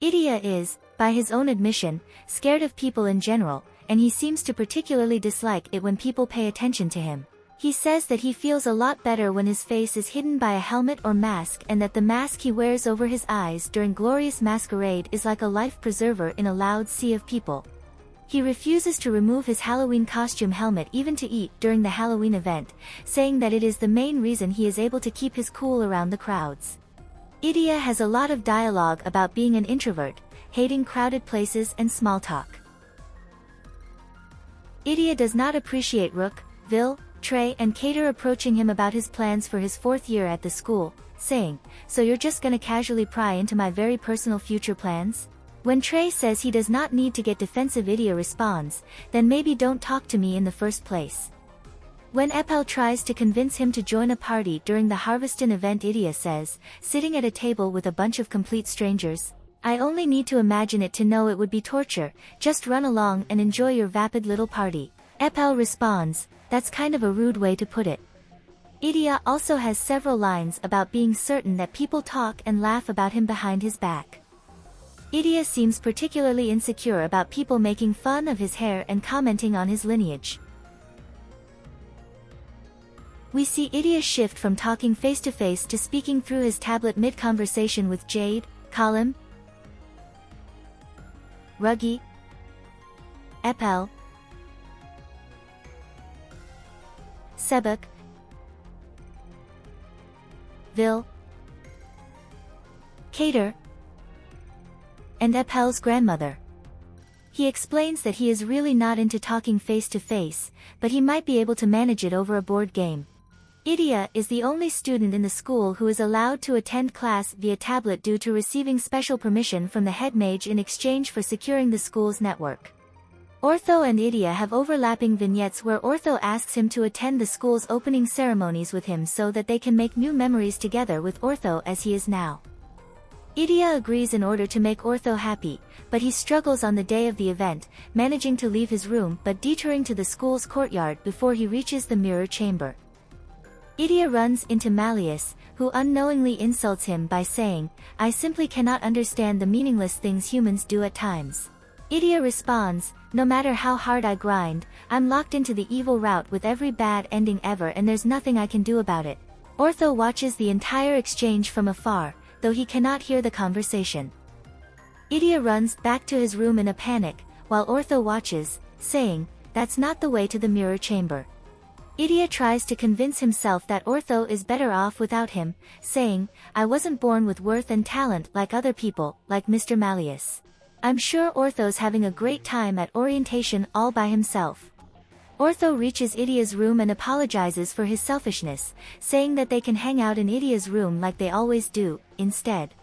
Idia is, by his own admission, scared of people in general, and he seems to particularly dislike it when people pay attention to him. He says that he feels a lot better when his face is hidden by a helmet or mask, and that the mask he wears over his eyes during Glorious Masquerade is like a life preserver in a loud sea of people. He refuses to remove his Halloween costume helmet even to eat during the Halloween event, saying that it is the main reason he is able to keep his cool around the crowds. Idia has a lot of dialogue about being an introvert, hating crowded places and small talk. Idia does not appreciate Rook, Vil, Trey and Cater approaching him about his plans for his 4th year at the school, saying, "So you're just gonna casually pry into my very personal future plans?" When Trey says he does not need to get defensive, Idia responds, "Then maybe don't talk to me in the first place." When Epel tries to convince him to join a party during the Harveston event, Idia says, sitting at a table with a bunch of complete strangers, "I only need to imagine it to know it would be torture, just run along and enjoy your vapid little party." Epel responds, "That's kind of a rude way to put it." Idia also has several lines about being certain that people talk and laugh about him behind his back. Idia seems particularly insecure about people making fun of his hair and commenting on his lineage. We see Idia shift from talking face-to-face to speaking through his tablet mid-conversation with Jade, Kalim, Ruggy, Epel, Sebek, Vil, Cater, and Epel's grandmother. He explains that he is really not into talking face-to-face, but he might be able to manage it over a board game. Idia is the only student in the school who is allowed to attend class via tablet due to receiving special permission from the head mage in exchange for securing the school's network. Ortho and Idia have overlapping vignettes where Ortho asks him to attend the school's opening ceremonies with him so that they can make new memories together with Ortho as he is now. Idia agrees in order to make Ortho happy, but he struggles on the day of the event, managing to leave his room but detouring to the school's courtyard before he reaches the mirror chamber. Idia runs into Malleus, who unknowingly insults him by saying, "I simply cannot understand the meaningless things humans do at times." Idia responds, "No matter how hard I grind, I'm locked into the evil route with every bad ending ever and there's nothing I can do about it." Ortho watches the entire exchange from afar, though he cannot hear the conversation. Idia runs back to his room in a panic, while Ortho watches, saying, "That's not the way to the mirror chamber." Idia tries to convince himself that Ortho is better off without him, saying, "I wasn't born with worth and talent like other people, like Mr. Malleus. I'm sure Ortho's having a great time at orientation all by himself." Ortho reaches Idia's room and apologizes for his selfishness, saying that they can hang out in Idia's room like they always do, instead.